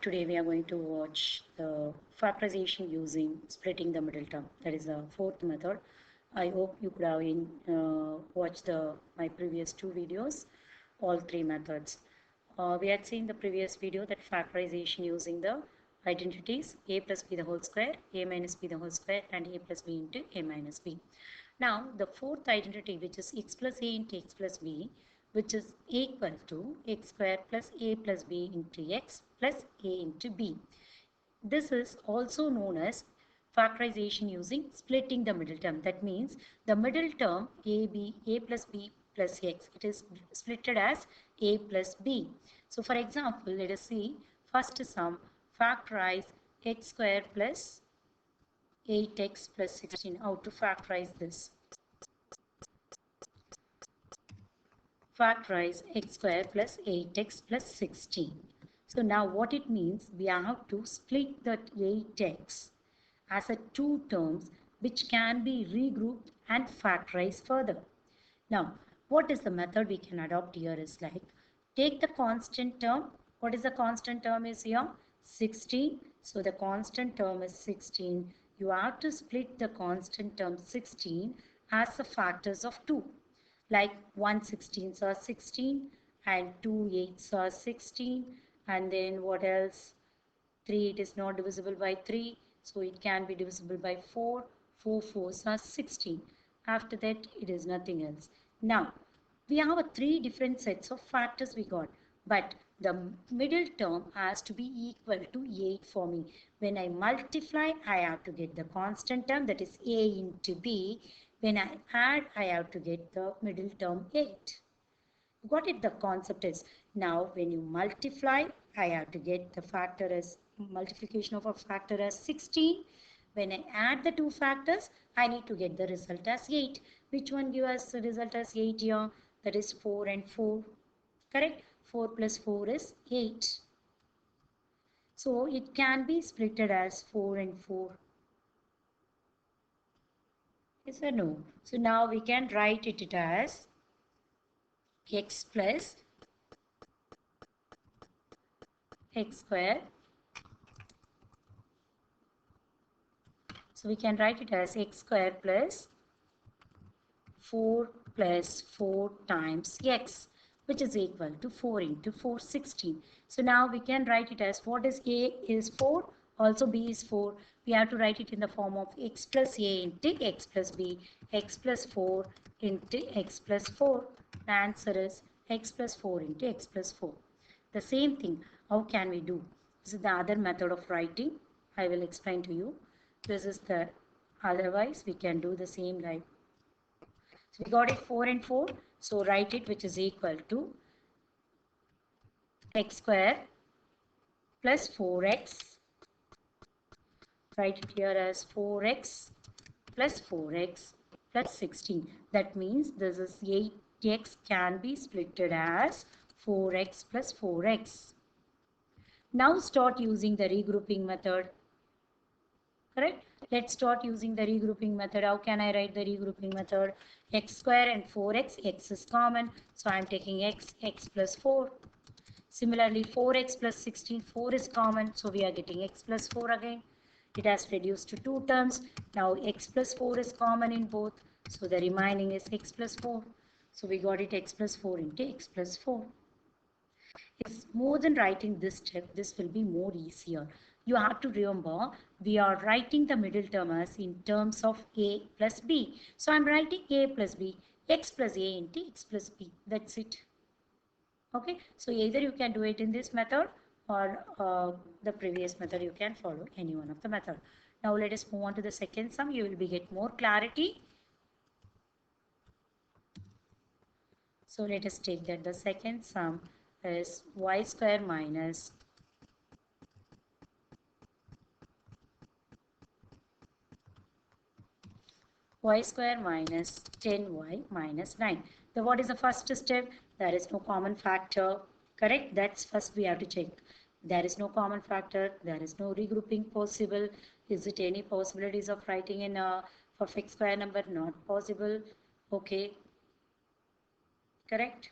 Today we are going to watch the factorization using splitting the middle term. That is the fourth method. I hope you could have watched my previous two videos, all three methods. We had seen the previous video that factorization using the identities a plus b the whole square, a minus b the whole square, and a plus b into a minus b. Now the fourth identity, which is x plus a into x plus b, which is equal to x square plus a plus b into x plus a into b. This is also known as factorization using splitting the middle term. That means the middle term a plus b plus x, it is splitted as a plus b. So for example, let us see first sum, factorize x square plus 8x plus 16. How to factorize this? Factorize x square plus 8x plus 16. So now what it means, we have to split that 8x as a two terms which can be regrouped and factorized further. Now, what is the method we can adopt here is like, take the constant term. What is the constant term is here? 16. So the constant term is 16. You have to split the constant term 16 as the factors of 2. Like 1 16s are 16 and 2 8s are 16. And then what else? 3, it is not divisible by 3. So it can be divisible by 4. 4 4s are 16. After that, it is nothing else. Now, we have a 3 different sets of factors we got. But the middle term has to be equal to 8 for me. When I multiply, I have to get the constant term, that is a into b. When I add, I have to get the middle term 8. Got it? The concept is, now when you multiply, I have to get the factor as multiplication of a factor as 16. When I add the two factors, I need to get the result as 8. Which one gives us the result as 8 here? That is 4 and 4. Correct? 4 plus 4 is 8. So it can be splitted as 4 and 4. Yes or no? So now we can write it as x plus x square. So we can write it as x square plus 4 plus 4 times x, which is equal to 4 into 4, 16. So now we can write it as, what is a is 4, also b is 4. We have to write it in the form of x plus a into x plus b, x plus 4 into x plus 4. The answer is x plus 4 into x plus 4. The same thing, how can we do? This is the other method of writing. I will explain to you. This is the, otherwise we can do the same like, so we got it 4 and 4. So write it, which is equal to x square plus 4x. Write it here as 4x plus 4x plus 16. That means this is 8x can be splitted as 4x plus 4x. Now start using the regrouping method. Correct? Let's start using the regrouping method. How can I write the regrouping method? X square and 4x, x is common. So I am taking x plus 4. Similarly, 4x plus 16, 4 is common. So we are getting x plus 4 again. It has reduced to two terms. Now x plus 4 is common in both. So the remaining is x plus 4. So we got it x plus 4 into x plus 4. It's more than writing this step, this will be more easier. You have to remember, we are writing the middle term as in terms of a plus b. So I'm writing a plus b, x plus a into x plus b. That's it. Okay, so either you can do it in this method or the previous method. You can follow any one of the method. Now let us move on to the second sum. You will be get more clarity. So let us take that the second sum is y square minus y square minus 10y minus 9. The what is the first step? There is no common factor. Correct? That's first we have to check. There is no common factor. There is no regrouping possible. Is it any possibilities of writing in a perfect square number? Not possible. Okay. Correct?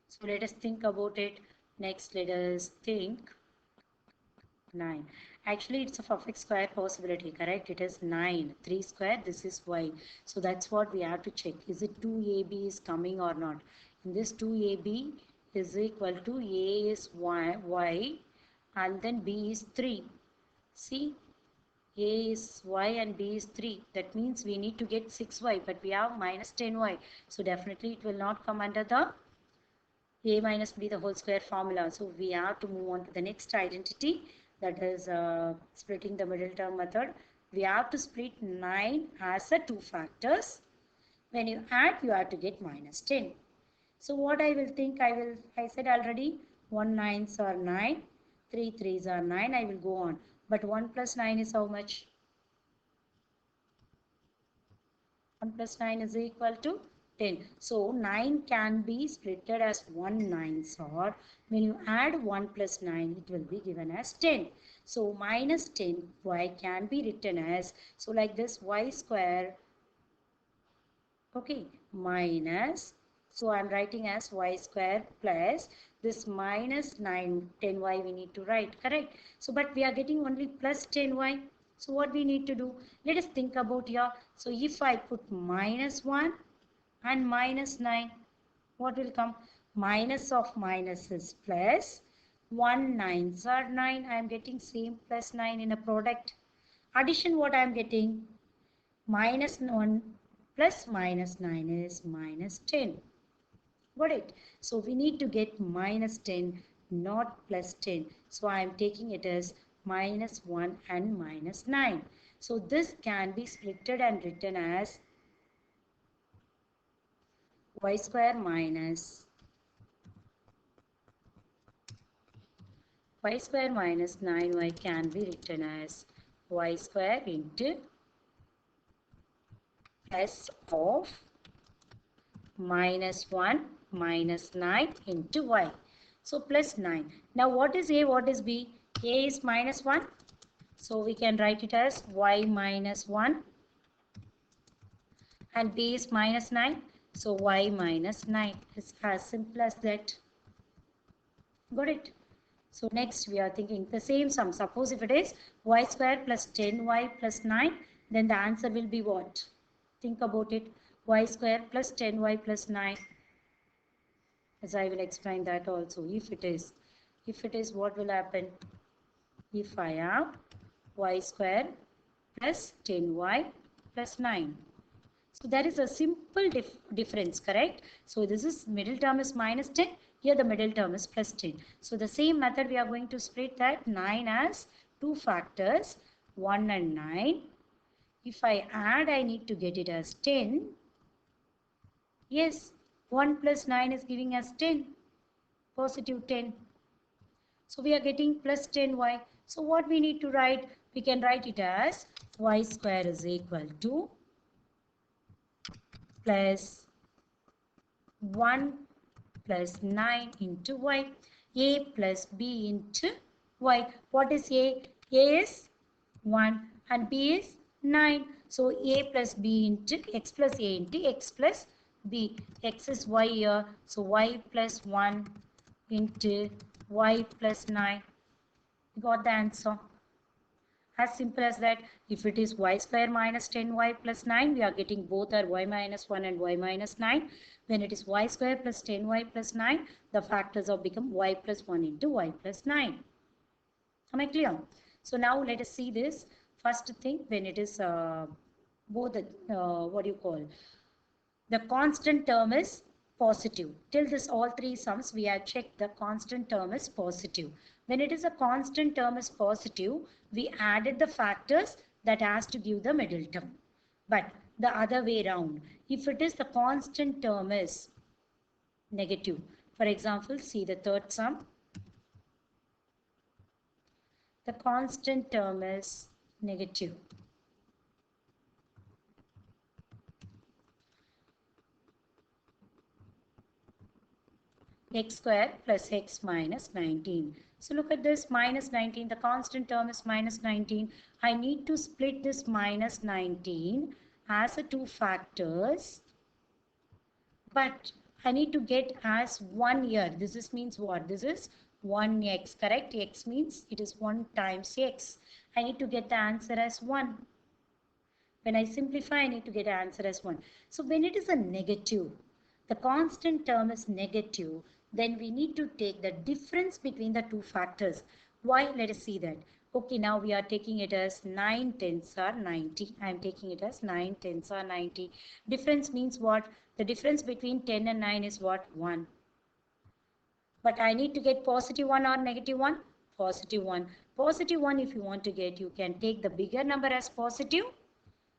So let us think about it. Next, let us think. 9. Actually, it's a perfect square possibility, correct? It is 9. 3 square, this is y. So that's what we have to check. Is it 2ab is coming or not? In this 2ab is equal to a is y and then b is 3. See, a is y and b is 3. That means we need to get 6y, but we have minus 10y. So definitely it will not come under the a minus b the whole square formula. So we have to move on to the next identity, that is splitting the middle term method. We have to split 9 as a 2 factors. When you add, you have to get minus 10. So what I will think, I said already 1 9s are 9, 3 3s are 9, I will go on. But 1 plus 9 is how much? 1 plus 9 is equal to 10. So 9 can be splitted as 1 9s, or when you add 1 plus 9 it will be given as 10. So minus 10 y can be written as, so like this, y square, okay, minus, so I'm writing as y square plus this minus 9 10y we need to write, correct? So but we are getting only plus 10y. So what we need to do, let us think about here. So if I put minus 1 and minus 9, what will come? Minus of minus is plus, 1 9s are 9, I am getting same plus 9 in a product. Addition, what I am getting? Minus 1 plus minus 9 is minus 10. Got it? So we need to get minus 10, not plus 10. So I am taking it as minus 1 and minus 9. So this can be splitted and written as y square minus 9y can be written as y square into s of minus 1 minus 9 into y. So plus 9. Now what is a, what is b? A is minus 1. So we can write it as y minus 1. And b is minus 9. So y minus 9. It's as simple as that. Got it? So next we are thinking the same sum. Suppose if it is y square plus 10y plus 9, then the answer will be what? Think about it. Y square plus 10y plus 9. As I will explain that also. If it is, what will happen? If I have y square plus 10y plus 9. So there is a simple difference, correct? So this is middle term is minus 10. Here the middle term is plus 10. So the same method we are going to split that 9 as 2 factors, 1 and 9. If I add, I need to get it as 10. Yes, 1 plus 9 is giving us 10, positive 10. So we are getting plus 10y. So what we need to write? We can write it as y square is equal to plus 1 plus 9 into y. A plus b into y. What is a? A is 1 and b is 9. So a plus b into x plus a into x plus b. X is y here. So y plus 1 into y plus 9. Got the answer. As simple as that. If it is y square minus 10y plus 9, we are getting both are y minus 1 and y minus 9. When it is y square plus 10y plus 9, the factors have become y plus 1 into y plus 9. Am I clear? So now let us see this. First thing, when it is both the, what do you call? The constant term is positive. Till this all three sums we have checked the constant term is positive. When it is a constant term is positive, we added the factors that has to give the middle term. But the other way around, if it is the constant term is negative. For example, see the third sum. The constant term is negative. X square plus x minus 19. So look at this minus 19. The constant term is minus 19. I need to split this minus 19 as a 2 factors. But I need to get as 1 year. This is means what? This is 1x, correct? X means it is 1 times x. I need to get the answer as 1. When I simplify, I need to get an answer as 1. So when it is a negative, the constant term is negative, then we need to take the difference between the two factors. Why? Let us see that. Okay, now we are taking it as 9 tenths are 90. I am taking it as 9 tenths are 90. Difference means what? The difference between 10 and 9 is what? 1. But I need to get positive 1 or negative 1? Positive 1. Positive 1 if you want to get, you can take the bigger number as positive,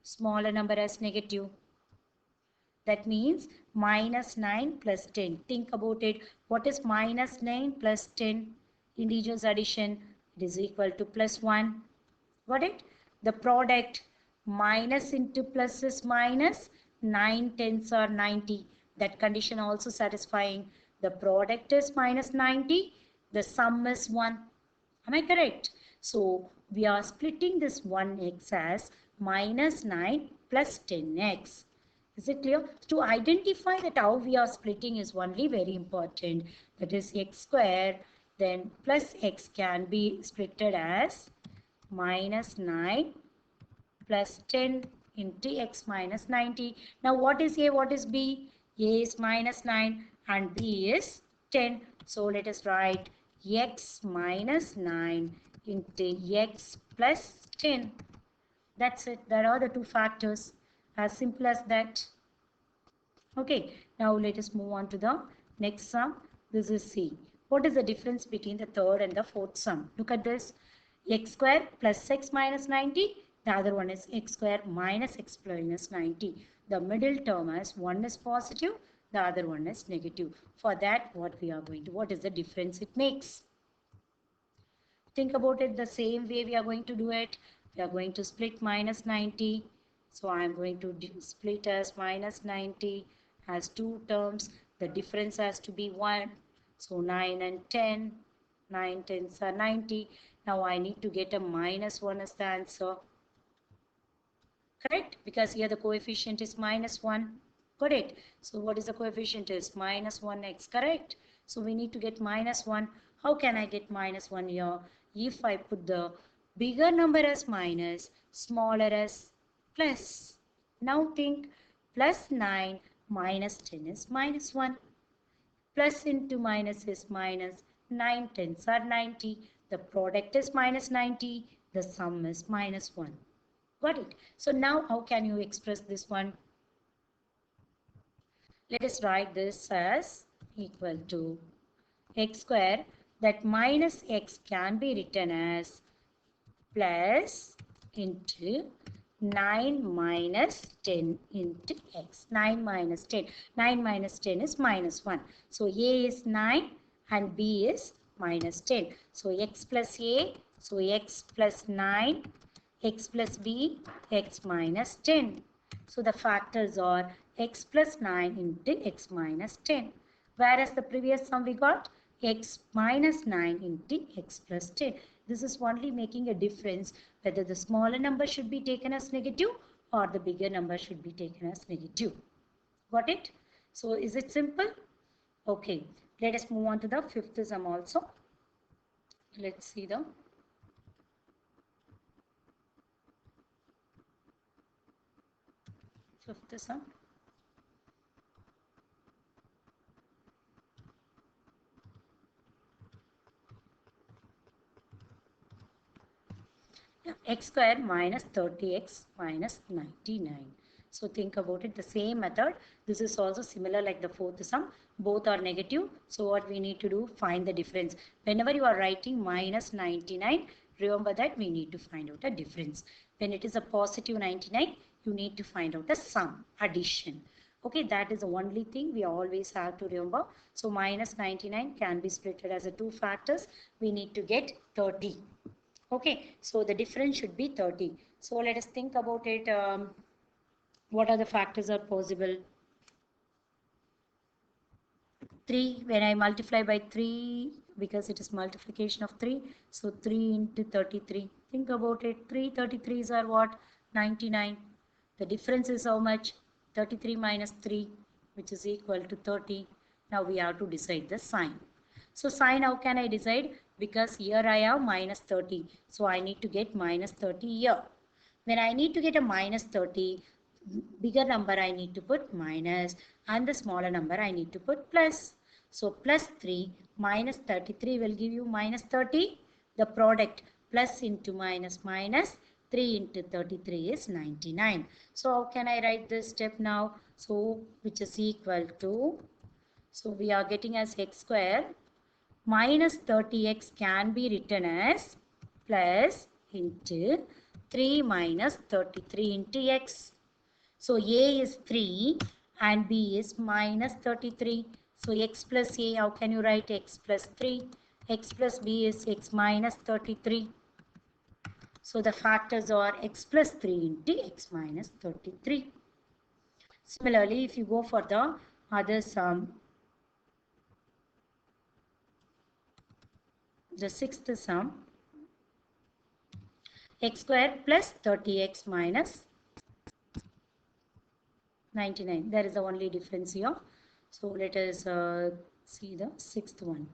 smaller number as negative. That means minus 9 plus 10. Think about it. What is minus 9 plus 10? Integers addition. It is equal to plus 1. Got it? The product minus into plus is minus. 9 tenths are 90. That condition also satisfying. The product is minus 90. The sum is 1. Am I correct? So we are splitting this 1x as minus 9 plus 10x. Is it clear? To identify that how we are splitting is only very important. That is x square, then plus x can be splitted as minus 9 plus 10 into x minus 90. Now what is A, what is B? A is minus 9 and B is 10. So let us write x minus 9 into x plus 10. That's it. There are the two factors. As simple as that. Okay, now let us move on to the next sum. This is C. What is the difference between the third and the fourth sum? Look at this. X square plus x minus 90. The other one is x square minus x minus 90. The middle term as one is positive, the other one is negative. For that, what is the difference it makes? Think about it the same way we are going to do it. We are going to split minus 90. So I am going to split as minus 90 as two terms. The difference has to be 1. So 9 and 10. 9 tenths are 90. Now I need to get a minus 1 as the answer. Correct? Because here the coefficient is minus 1. Got it? So what is the coefficient is? Minus 1x. Correct? So we need to get minus 1. How can I get minus 1 here? If I put the bigger number as minus, smaller as plus. Now think plus 9 minus 10 is minus 1. Plus into minus is minus. 9 tenths are 90. The product is minus 90. The sum is minus 1. Got it? So now how can you express this one? Let us write this as equal to x square. That minus x can be written as plus into 9 minus 10 into x. 9 minus 10. 9 minus 10 is minus 1. So a is 9 and b is minus 10. So x plus a. So x plus 9. X plus b. X minus 10. So the factors are x plus 9 into x minus 10. Whereas the previous sum we got x minus 9 into x plus 10. This is only making a difference whether the smaller number should be taken as negative or the bigger number should be taken as negative. Got it? So is it simple? Okay. Let us move on to the fifth sum also. Let's see the fifth sum. X square minus 30x minus 99. So think about it the same method. This is also similar like the fourth sum. Both are negative. So what we need to do? Find the difference. Whenever you are writing minus 99, remember that we need to find out a difference. When it is a positive 99, you need to find out the sum, addition. Okay, that is the only thing we always have to remember. So minus 99 can be split as a two factors. We need to get 30. Okay, so the difference should be 30. So let us think about it. What are the factors are possible? 3, when I multiply by 3, because it is multiplication of 3. So 3 into 33. Think about it. 3 33s are what? 99. The difference is how much? 33 minus 3, which is equal to 30. Now we have to decide the sign. So sign, how can I decide? Because here I have minus 30. So I need to get minus 30 here. When I need to get a minus 30, bigger number I need to put minus and the smaller number I need to put plus. So plus 3 minus 33 will give you minus 30. The product plus into minus minus 3 into 33 is 99. So how can I write this step now? So which is equal to, so we are getting as x square minus 30x can be written as plus into 3 minus 33 into x. So A is 3 and B is minus 33. So x plus A, how can you write x plus 3? X plus B is x minus 33. So the factors are x plus 3 into x minus 33. Similarly, if you go for the other sum, the sixth sum, x square plus 30x minus 99. There is the only difference here. So let us see the sixth one.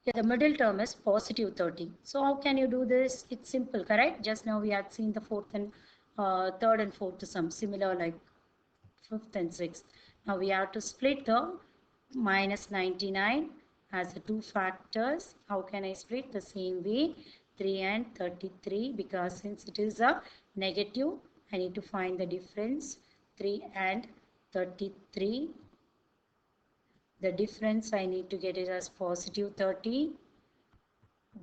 Yeah, the middle term is positive 30. So how can you do this? It's simple, correct? Just now we had seen the fourth and third and fourth sum, similar like fifth and sixth. Now we have to split the minus 99 as the two factors. How can I split? The same way, 3 and 33, because since it is a negative, I need to find the difference. 3 and 33. The difference I need to get it as positive 30.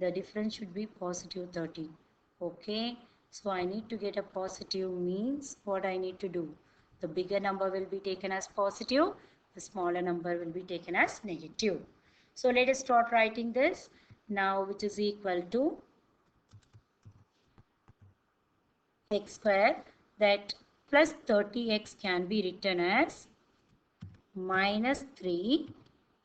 The difference should be positive 30. Okay, so I need to get a positive means what I need to do. The bigger number will be taken as positive, the smaller number will be taken as negative. So let us start writing this now, which is equal to x square, that plus 30x can be written as minus 3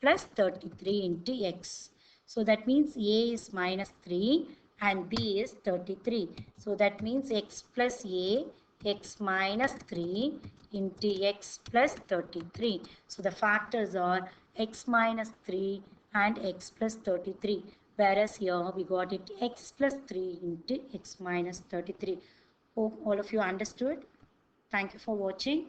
plus 33 into x. So that means A is minus 3 and B is 33. So that means x plus A, x minus 3 into x plus 33. So the factors are x minus 3 and x plus 33. Whereas here we got it x plus 3 into x minus 33. Hope all of you understood. Thank you for watching.